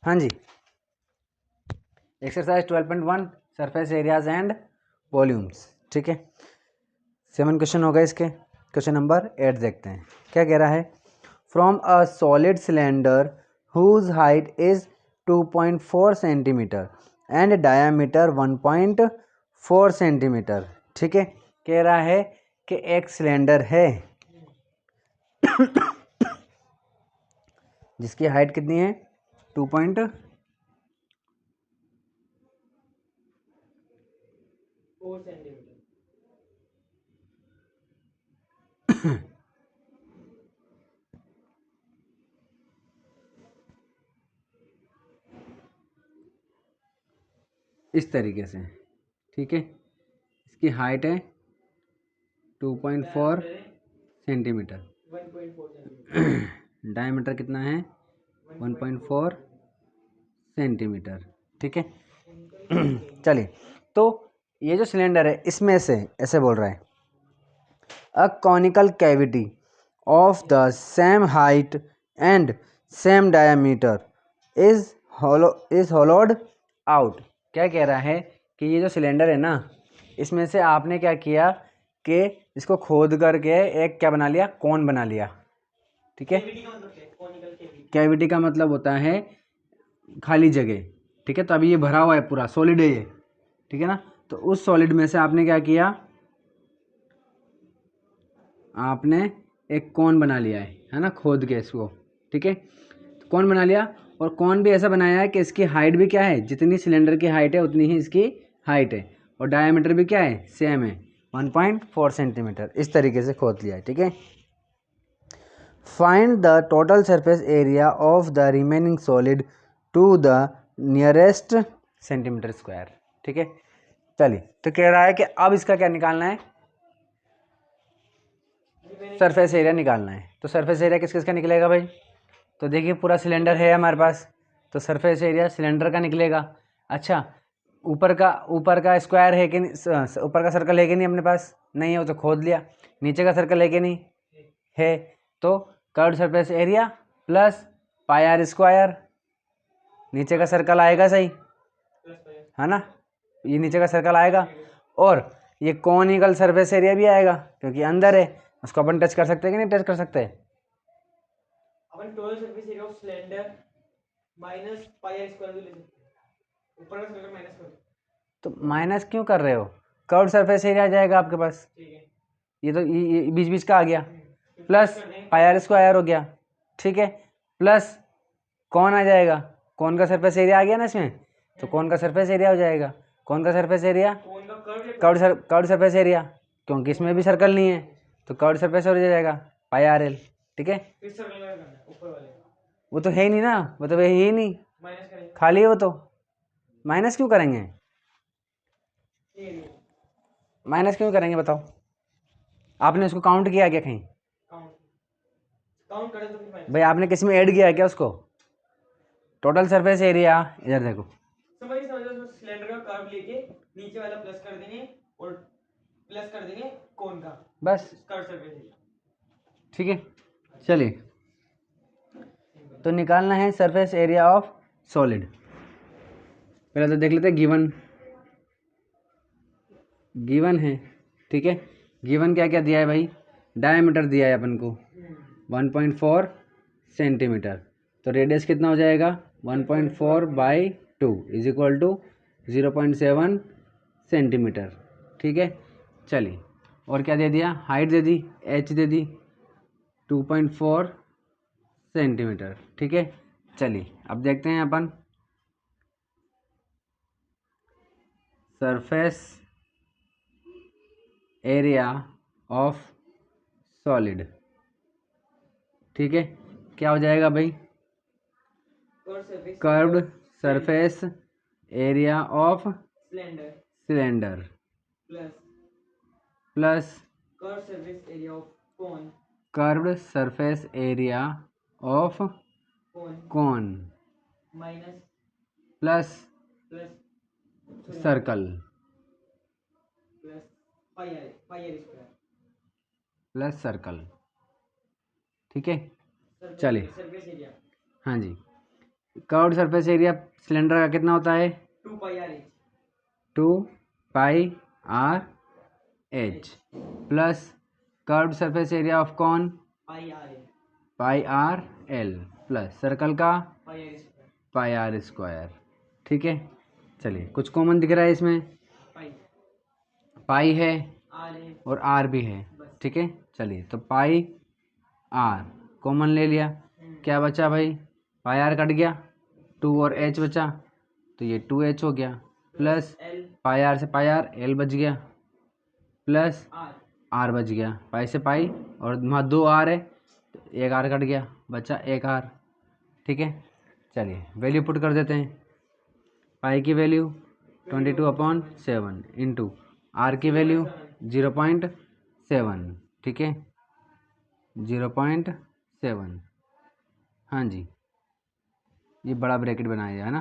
हाँ जी, exercise 12.1 surface areas and volumes. ठीक है, 7 क्वेश्चन हो गए इसके। क्वेश्चन नंबर 8 देखते हैं क्या कह रहा है। From a solid cylinder whose height is 2.4 centimetre and diameter 1.4 centimetre. ठीक है, कह रहा है कि एक सिलेंडर है जिसकी हाइट कितनी है 2.4 सेंटीमीटर। इस तरीके से। ठीक है, इसकी हाइट है 2.4 सेंटीमीटर, 1.4 सेंटीमीटर। डायमीटर कितना है 1.4 सेंटीमीटर। ठीक है चलिए, तो ये जो सिलेंडर है इसमें से ऐसे बोल रहा है a conical cavity of the same height and same diameter is होलोड out. क्या कह रहा है कि ये जो सिलेंडर है ना, इसमें से आपने क्या किया कि इसको खोद करके एक क्या बना लिया, कोन बना लिया। ठीक है, कैविटी का मतलब क्या है? Conical cavity. कैविटी का मतलब होता है खाली जगह। ठीक है, तो अभी ये भरा हुआ है, पूरा सॉलिड है ये। ठीक है ना, तो उस सॉलिड में से आपने क्या किया, आपने एक कोन बना लिया है ना, खोद के इसको। ठीक है, तो कोन बना लिया, और कोन भी ऐसा बनाया है कि इसकी हाइट भी क्या है, जितनी सिलेंडर की हाइट है उतनी ही इसकी हाइट है, और डायमीटर भी क्या है, सेम है 1.4 सेंटीमीटर। इस तरीके से खोद लिया है। ठीक है, find the total surface area of the remaining solid to the nearest centimetre square. ठीक है, चलिए, तो कह रहा है कि अब इसका क्या निकालना है, सरफेस एरिया निकालना है। तो सरफेस एरिया किस किस का निकलेगा भाई, तो देखिए पूरा सिलेंडर है हमारे पास, तो सरफेस एरिया सिलेंडर का निकलेगा। अच्छा, ऊपर का स्क्वायर है कि नहीं, ऊपर का सर्कल है कि नहीं अपने पास, नहीं है, वो तो खोद लिया। नीचे का सर्कल है कि नहीं है, तो curved surface area plus pi r square. नीचे का सर्कल आएगा सही है ना, ये नीचे का सर्कल आएगा, और ये कॉनिकल सरफेस एरिया भी आएगा क्योंकि अंदर है, उसको अपन टच कर सकते हैं कि नहीं टच कर सकते। अपन total surface area of cylinder minus pi r square भी ले सकते हैं। ऊपर का सर्कल माइनस कर। तो माइनस क्यों कर रहे हो, कर्व्ड सरफेस एरिया आ जाएगा आपके पास। ठीक है, ये तो ये बीच बीच का आ गया, प्लस कर देंगे पाई आर स्क्वायर हो गया। ठीक है, प्लस कौन आ जाएगा, कौन का सरफेस एरिया आ गया ना इसमें, तो कौन का सरफेस एरिया हो जाएगा, कौन का सरफेस एरिया, कौन का कर्व या कर्व्ड सरफेस एरिया, क्योंकि इसमें भी सर्कल नहीं है, तो कर्व्ड सरफेस हो जाएगा पाई आर एल। ठीक है, फिर सर्कल का करना है ऊपर वाले वो तो है ही नहीं ना, वो तो है ही नहीं, माइनस करेंगे। खाली है वो तो। माइनस क्यों करेंगे, ठीक है, माइनस क्यों करेंगे बताओ, आपने उसको काउंट किया क्या कहीं, काउंट काउंट करें तो फिर माइनस। भाई आपने किसी में ऐड किया क्या उसको, टोटल सरफेस एरिया, इधर देखो, समझ समझ सिलेंडर का कर्व लेके नीचे वाला प्लस कर देंगे और प्लस कर देंगे कोन का बस। Curve surface area. ठीक है, चलिए, तो निकालना है सरफेस एरिया ऑफ सॉलिड। पहले तो देख लेते हैं गिवन, गिवन है। ठीक है, गिवन क्या क्या दिया है भाई, डायमीटर दिया है अपन को 1.4 सेंटीमीटर, तो रेडियस कितना हो जाएगा 1.4/2 इज इक्वल टू 0.7 सेंटीमीटर। ठीक है, चलिए, और क्या दे दिया, हाइट दे दी, एच दे दी 2.4 सेंटीमीटर। ठीक है, चलिए अब देखते हैं अपन सरफेस एरिया ऑफ सॉलिड। ठीक है, क्या हो जाएगा भाई, curved surface area of cylinder cylinder plus plus curve surface area of cone curved surface area of cone cone minus plus plus circle plus pi r square plus circle. ठीक है, surface चलिए, surface area. हाँ जी, curved surface area cylinder का कितना होता है? 2 pi r h 2 pi r h plus curved surface area of cone pi r l pi r l plus circle का pi r square pi r square. ठीक है, चलिए कुछ कॉमन दिख रहा है इसमें, पाई पाई है आर है और आर भी है। ठीक है, चलिए तो पाई आर कॉमन ले लिया, क्या बचा भाई? पाई आर कट गया, 2 और एच बचा, तो ये 2h हो गया प्लस एल पाई आर से पाई आर एल बच गया प्लस आर आर बच गया, पाई से पाई और वहाँ 2 आर है तो एक आर कट गया, बचा एक आर। ठीक है, चलिए वैल्यू पुट कर देते हैं। पाई की वैल्यू 22/7 इंटू आर की वैल्यू 0.7। ठीक है, 0.7। हाँ जी, ये बड़ा ब्रैकेट बनाया है ना।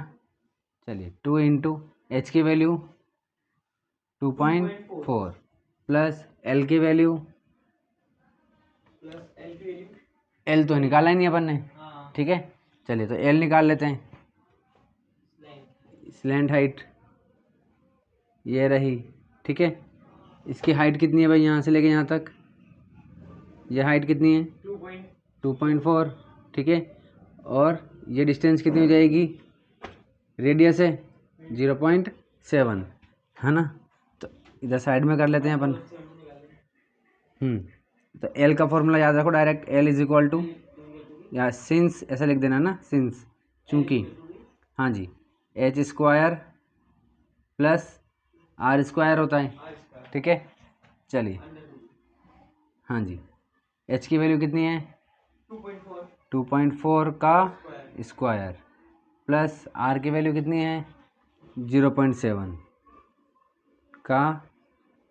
चलिए 2 इंटू एच की वैल्यू 2.4 प्लस एल की वैल्यू, प्लस एल की वैल्यू एल तो निकाला ही नहीं अपन ने। हाँ ठीक है, चलिए तो एल निकाल लेते हैं। स्लैंट हाइट ये रही। ठीक है, इसकी हाइट कितनी है भाई यहाँ से लेके यहाँ तक? ये हाइट कितनी है? 2.4। ठीक है, और ये डिस्टेंस कितनी हो जाएगी? रेडियस है 0.7 है ना, तो इधर साइड में कर लेते हैं अपन। तो एल का फॉर्मूला याद रखो, direct l is equal to, या सिंस ऐसा लिख देना ना, सिंस, चूँकि, हाँ जी, h square plus r square होता है। ठीक है, चलिए, हाँ जी, एच की वैल्यू कितनी है? 2.4 का स्क्वायर प्लस आर की वैल्यू कितनी है? 0.7 का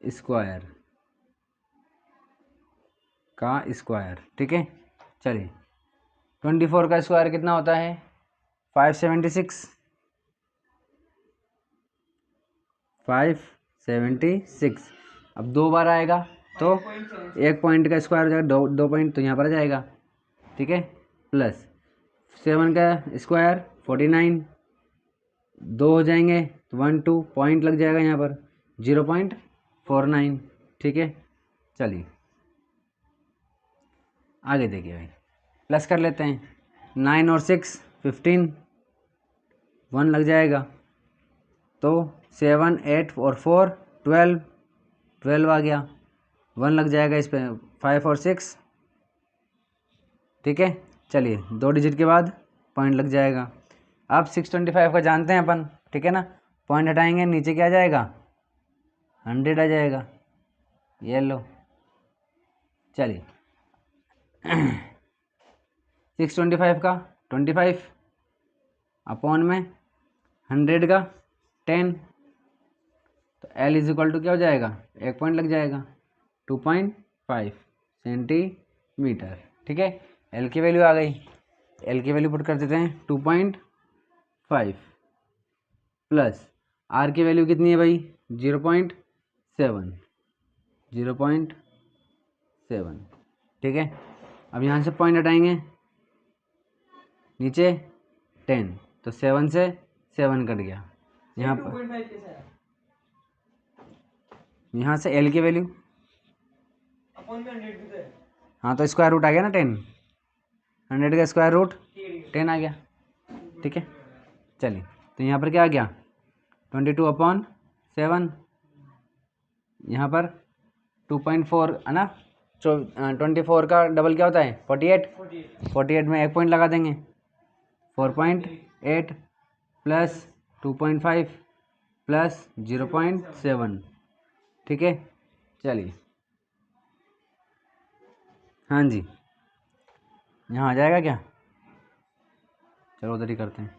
स्क्वायर ठीक है, चलिए 24 का स्क्वायर कितना होता है? 576। 576 अब 2 बार आएगा तो 1 पॉइंट का स्क्वायर हो जाएगा, 2 पॉइंट तो यहाँ पर आ जाएगा। ठीक है, प्लस 7 का स्क्वायर 49, 2 हो जाएंगे तो 1 2 पॉइंट लग जाएगा यहाँ पर 0.49। ठीक है, चलिए आगे देखिए भाई, प्लस कर लेते हैं। 9 और 6 15, 1 लग जाएगा, तो 7 8 और 4 12 आ गया, 1 लग जाएगा इस पर। 5 और 6, ठीक है, चलिए 2 डिजिट के बाद पॉइंट लग जाएगा। अब 625 का जानते हैं अपन, ठीक है ना, पॉइंट हटाएंगे नीचे क्या आ जाएगा? 100 आ जाएगा, ये लो। चलिए 625 का 25 अपॉन में 100 का 10, तो L इज इक्वल टू क्या हो जाएगा? 1 पॉइंट लग जाएगा, 2.5 सेंटीमीटर। ठीक है, L की वैल्यू आ गई, L की वैल्यू पुट कर देते हैं 2.5 प्लस R की वैल्यू कितनी है भाई? 0.7। ठीक है, अब यहाँ से पॉइंट हटाएंगे नीचे 10, तो 7 से 7 कट गया, यहाँ पर 2.5 कैसे आया? यहाँ से L की वैल्यू अपॉन में 100 भी तो है। हाँ, तो स्क्वायर रूट आ गया ना 10, 100 का स्क्वायर रूट ठीक है 10 आ गया। ठीक है, चलिए तो यहाँ पर क्या आ गया? 22/7, यहाँ पर 2.4 है ना, 24 का डबल क्या होता है? 48 में 1 पॉइंट लगा देंगे, 4.8 प्लस 2.5 प्लस 0.7। ठीक है, चलिए, हाँ जी, यहाँ आ जाएगा क्या? चलो उधर ही करते हैं,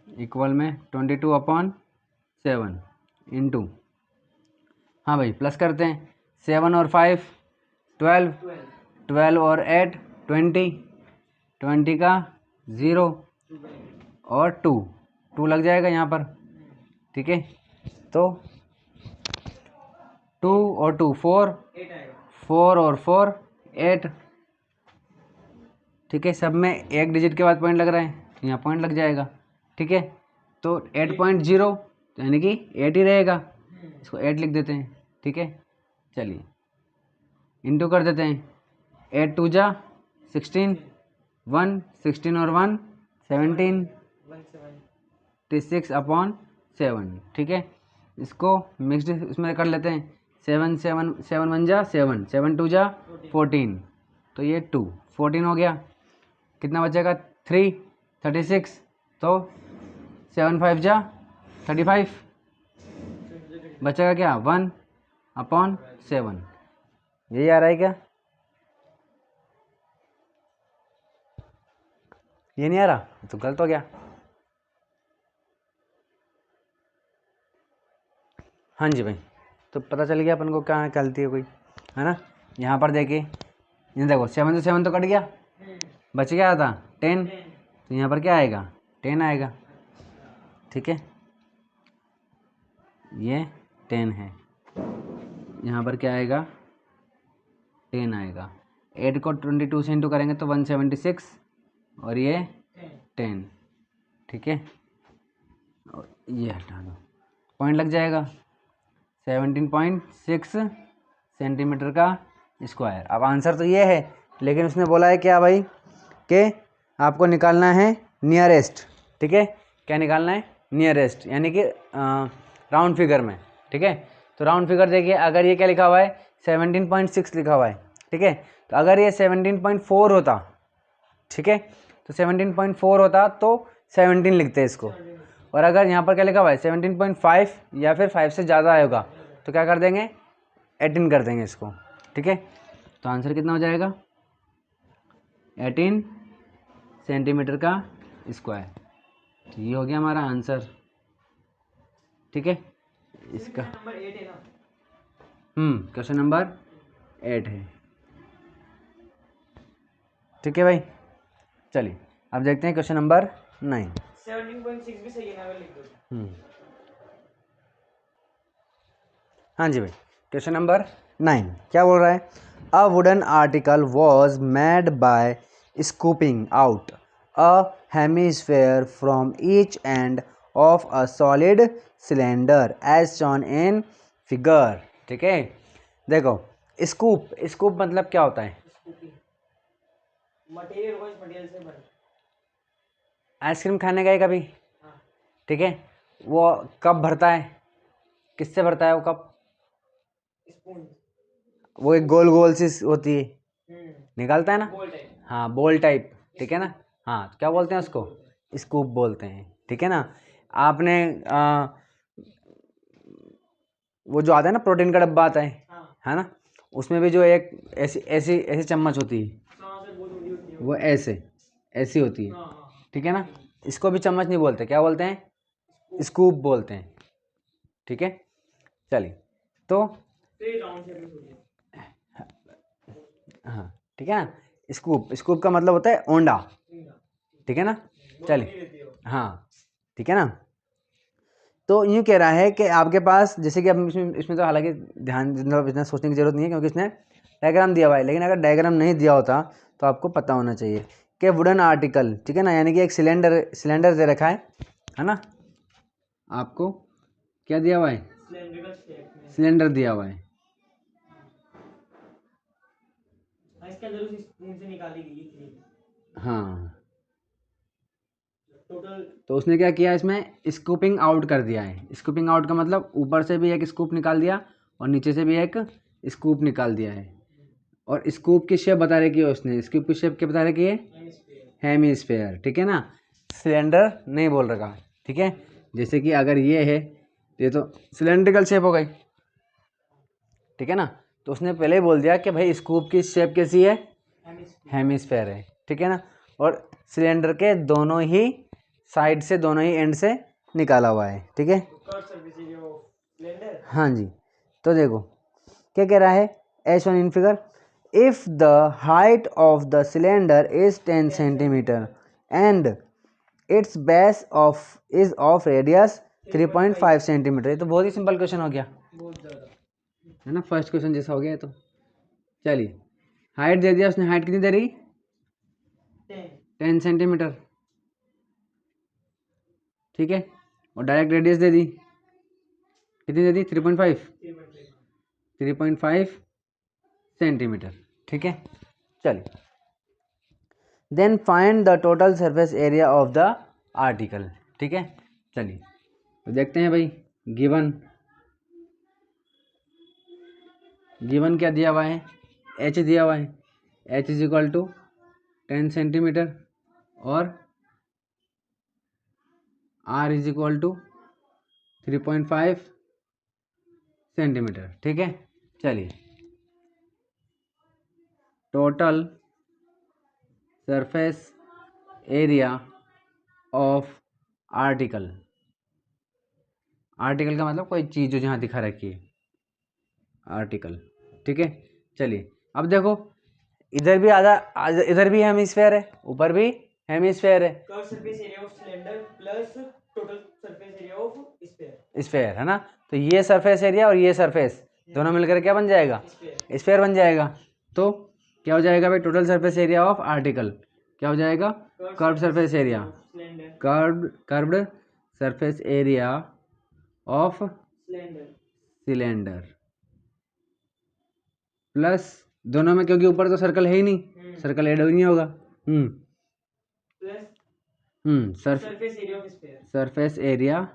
इक्वल में 22/7 इंटू, हाँ भाई प्लस करते हैं, 7 और 5 12, 12 और 8 20, 20 का 0 और 2 लग जाएगा यहाँ पर। ठीक है, तो 2 और 2 4, 8 आएगा। 4 और 4 8। ठीक है, सब में एक डिजिट के बाद पॉइंट लग रहा है तो यहाँ पॉइंट लग जाएगा। ठीक है, तो 8.0 यानी कि 8 ही रहेगा, इसको 8 लिख देते हैं। ठीक है, चलिए इंटू कर देते हैं, 8 2 जा 16, 1 16 और 1 17, 6/7। ठीक है, इसको मिक्सड इसमें कर लेते हैं, 7 7 7 1 जा 7, 7 2 जा 14, तो ये 2 14 हो गया। कितना बचेगा 3 36, तो 7 5 जा 35, बचेगा क्या 1/7। यही आ रहा है क्या? ये नहीं आ रहा तो गलत हो गया। हाँ जी भाई, तो पता चल गया अपन को क्या गलती है कोई, है ना। यहाँ पर देखिए, ये देखो 7 से 7 तो कट गया, बच गया था 10, तो यहाँ पर क्या आएगा 10 आएगा। ठीक है, ये 10 है, यहाँ पर क्या आएगा 10 आएगा। 8 को 22 से इंटू करेंगे तो 176 और ये 10। ठीक है, और ये हटा दो, पॉइंट लग जाएगा 17.6 सेंटीमीटर का स्क्वायर। अब आंसर तो ये है, लेकिन उसने बोला है क्या भाई कि आपको निकालना है नियरेस्ट। ठीक है, क्या निकालना है नियरेस्ट, यानी कि राउंड फिगर में। ठीक है, तो राउंड फिगर देखिए, अगर ये क्या लिखा हुआ है 17.6 लिखा हुआ है। ठीक है, तो अगर ये 17.4 होता, ठीक है, तो 17.4 होता तो 17 लिखते हैं इसको, और अगर यहाँ पर क्या लिखा हुआ है 17.5 या फिर 5 से ज़्यादा आएगा तो क्या कर देंगे 18 कर देंगे इसको। ठीक है, तो आंसर कितना हो जाएगा 18 सेंटीमीटर का स्क्वायर। तो ये हो गया हमारा आंसर। ठीक है, इसका नंबर 8 है ना। क्वेश्चन नंबर 8 है। ठीक है भाई, चलिए अब देखते हैं क्वेश्चन नंबर 9। 17.6 भी सही है ना, अगर लिख दो। हाँ जी भाई, क्वेश्चन नंबर 9 क्या बोल रहा है, a wooden article was made by scooping out a hemisphere from each end of a solid cylinder as shown in figure. ठीक है, देखो स्कूप मतलब क्या होता है, मटेरियल होगा, इस मटेरियल से बना। आइसक्रीम खाने गए कभी, हाँ। ठीक है, वो कप भरता है, किससे भरता है वो कप, स्पून। वो एक गोल गोल सी होती है, हम्म। निकालता है ना, बॉल टाइप। हाँ बॉल टाइप। ठीक है ना, हाँ क्या बोलते हैं उसको स्कूप बोलते हैं। ठीक है ना, आपने वो जो आता है ना प्रोटीन का डब्बा आता हाँ। है ना, उसमें भी जो एक ऐसी ऐसी ऐसी चम्मच होती है, हाँ, से बहुत बड़ी होती है वो ऐसे ऐसी होती है। हाँ हाँ। ठीक है ना, इसको भी चम्मच नहीं बोलते, क्या बोलते हैं स्कूप बोलते हैं। ठीक है, चलिए तो फिर राउंड शेप में होती है। हाँ ठीक है ना, स्कूप का मतलब होता है ओंडा। ठीक है ना, चलिए हाँ ठीक है ना, तो यूँ कह रहा है कि आपके पास जैसे कि अब इसमें तो हालांकि ध्यान मतलब इतना सोचने की ज़रूरत नहीं है क्योंकि इसने डायग्राम दिया हुआ है, लेकिन अगर डायग्राम नहीं दिया होता तो आपको पता होना चाहिए कि वुडन आर्टिकल, ठीक है ना, यानी कि एक सिलेंडर दे रखा है ना, आपको क्या दिया हुआ है सिलेंड्रिकल शेप में। सिलेंडर दिया हुआ है। इसके अंदर उसी स्पून से निकाली गई थी हाँ, टोटल। तो उसने क्या किया इसमें स्कूपिंग आउट कर दिया है। स्कूपिंग आउट का मतलब ऊपर से भी एक स्कूप निकाल दिया और नीचे से भी एक स्कूप निकाल दिया है, और स्कूप की शेप बता रखी है उसने, स्कूप की शेप क्या बता रखी है हेमिस्फेयर। ठीक है ना, सिलेंडर नहीं बोल रखा। ठीक है, जैसे कि अगर ये है ये तो सिलेंड्रिकल शेप हो गई। ठीक है ना, तो उसने पहले ही बोल दिया कि भाई स्कूप की शेप कैसी है हेमिस्फेयर है। ठीक है ना, और सिलेंडर के दोनों ही साइड से दोनों ही एंड से निकाला हुआ है। ठीक है, सिलेंडर। हाँ जी, तो देखो क्या कह रहा है as one in figure, if the height of the cylinder is 10 centimetre and its base of is of radius 3.5 centimetre. ये तो बहुत ही सिंपल क्वेश्चन हो गया, बहुत ज़्यादा है ना, फर्स्ट क्वेश्चन जैसा हो गया। तो चलिए हाइट दे दिया उसने, हाइट कितनी दे रही 10 सेंटीमीटर, ठीक है। और डायरेक्ट रेडियस दे दी, कितनी दे दी? 3.5 सेंटीमीटर, ठीक है। चलिए, then find the total surface area of the article, ठीक है। चलिए तो देखते हैं भाई, गिवन क्या दिया हुआ है? एच दिया हुआ है, h is equal to 10 centimetre और r is equal to 3.5 centimetre, ठीक है। चलिए, total surface area of article, article का मतलब कोई चीज़ जो जहाँ दिखा रखी है, आर्टिकल, ठीक है। चलिए अब देखो, इधर भी इधर भी हेमिस्फेयर है, ऊपर भी हेमिस्फेयर है, curve surface area of cylinder plus total surface area of sphere है ना। तो ये सरफेस एरिया और ये सरफेस दोनों मिलकर क्या बन जाएगा? स्फेयर बन जाएगा। तो क्या हो जाएगा भाई? Total surface area of article क्या हो जाएगा? Curved surface area, curved surface area of cylinder plus दोनों में, क्योंकि ऊपर तो सर्कल है ही नहीं, सर्कल ऐड ही नहीं होगा, सरफेस एरिया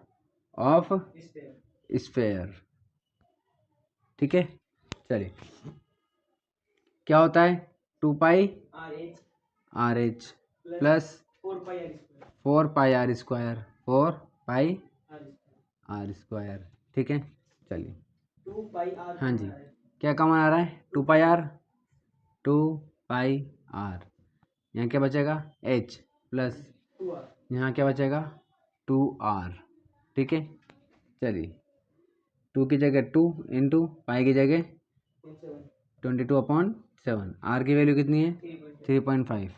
ऑफ स्फेयर, ठीक है। चलिए, क्या होता है? 2 pi r h plus 4 pi r square, 4 pi r square, ठीक है। चलिए, 2 पाई आर, हाँ जी, क्या कॉमन आ रहा है? 2 पाई आर, 2 पाई आर, यहाँ क्या बचेगा? एच प्लस यहाँ क्या बचेगा? 2 आर, ठीक है। चलिए, 2 की जगह 2 इंटू पाई की जगह 22/7, आर की वैल्यू कितनी है? 3.5,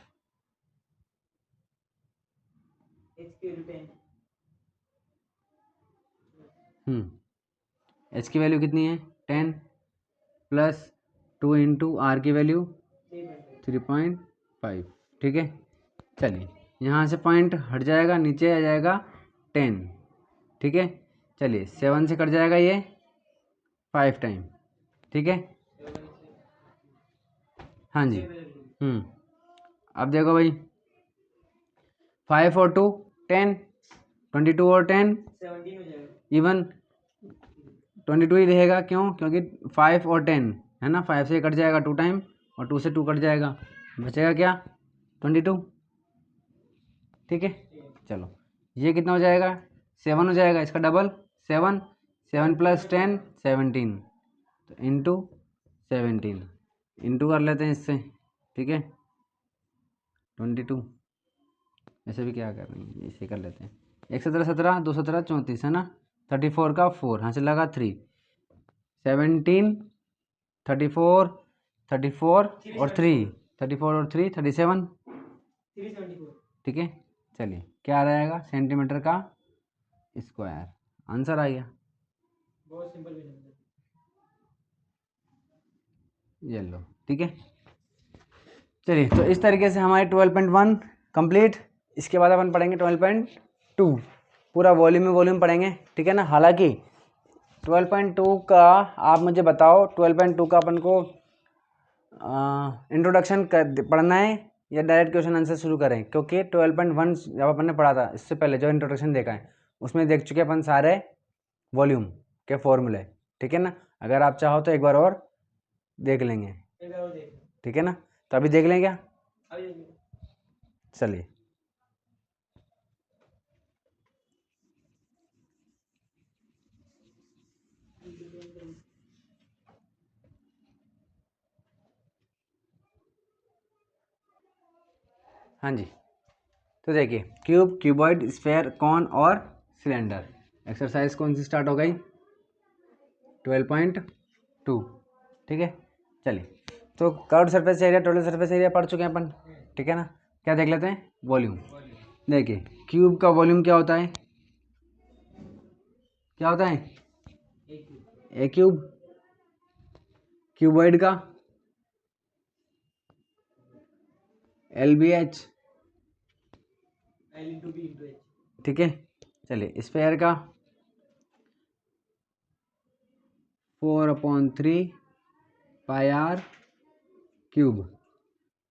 एच की वैल्यू कितनी है? 10 प्लस 2 इंटू आर की वैल्यू 3.5, ठीक है। चलिए, यहाँ से पॉइंट हट जाएगा, नीचे आ जाएगा 10, ठीक है। चलिए, 7 से कट जाएगा ये 5 टाइम, ठीक है। हाँ जी, अब देखो भाई, 5 और 2 10, 22 और 10 इवन 22 ही रहेगा, क्यों? क्योंकि 5 और 10 है ना, 5 से कट जाएगा 2 टाइम और 2 से 2 कट जाएगा, बचेगा क्या? 22, ठीक है। चलो, ये कितना हो जाएगा? 7 हो जाएगा, इसका डबल 7, 7 प्लस 10 17, तो इंटू 17, इंटू कर लेते हैं इससे, ठीक है। 22, ऐसे भी क्या कर रहे हैं, इसे कर लेते हैं। 1 17 17, 2 17 34 है ना, 34 का 4 यहाँ से लगा 3, 17 34 34 और 3 34 और 3 37, 374, ठीक है। चलिए, क्या आ जाएगा? सेंटीमीटर का स्क्वायर, आंसर आ गया। बहुत सिंपल क्वेश्चन है ये लो, ठीक है। चलिए, तो इस तरीके से हमारे 12.1 कंप्लीट। इसके बाद अपन पढ़ेंगे 12.2, पूरा वॉल्यूम में वॉल्यूम पढ़ेंगे, ठीक है ना। हालांकि 12.2 का आप मुझे बताओ, 12.2 का अपन को इंट्रोडक्शन पढ़ना है या डायरेक्ट क्वेश्चन आंसर शुरू करें? क्योंकि 12.1 जब अपन ने पढ़ा था, इससे पहले जो इंट्रोडक्शन देखा है उसमें देख चुके अपन सारे वॉल्यूम के फॉर्मूले, ठीक है ना। अगर आप चाहो तो एक बार और देख लेंगे, ठीक है ना। तो अभी देख लें क्या? चलिए, हाँ जी, तो देखिए, क्यूब, क्यूबॉइड, स्फेयर, कॉन और सिलेंडर, एक्सरसाइज कौन सी स्टार्ट हो गई? 12.2, ठीक है। चलिए, तो curved surface area, total surface area पढ़ चुके हैं अपन, ठीक है ना। क्या देख लेते हैं? वॉल्यूम। देखिए, क्यूब का वॉल्यूम क्या होता है? क्या होता है? A cube. क्यूबॉइड का LBH, L into B into H. ठीक है, चलिए स्फेयर का 4/3 पाई आर क्यूब।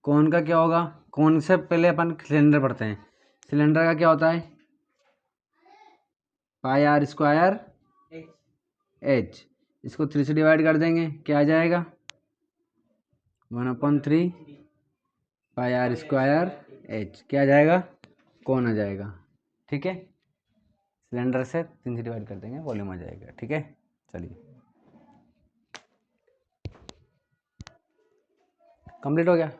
कौन का क्या होगा, कौन से पहले अपन सिलेंडर पढ़ते हैं। सिलेंडर का क्या होता है, पाई आर स्क्वायर एच एच। इसको 3 से डिवाइड कर देंगे, क्या आ जाएगा 1/3 पाई आर स्क्वायर एच। क्या आ जाएगा, कौन आ जाएगा। ठीक है, सिलेंडर से 3 से डिवाइड कर देंगे, वॉल्यूम आ जाएगा। ठीक है, चलिए कंप्लीट हो गया।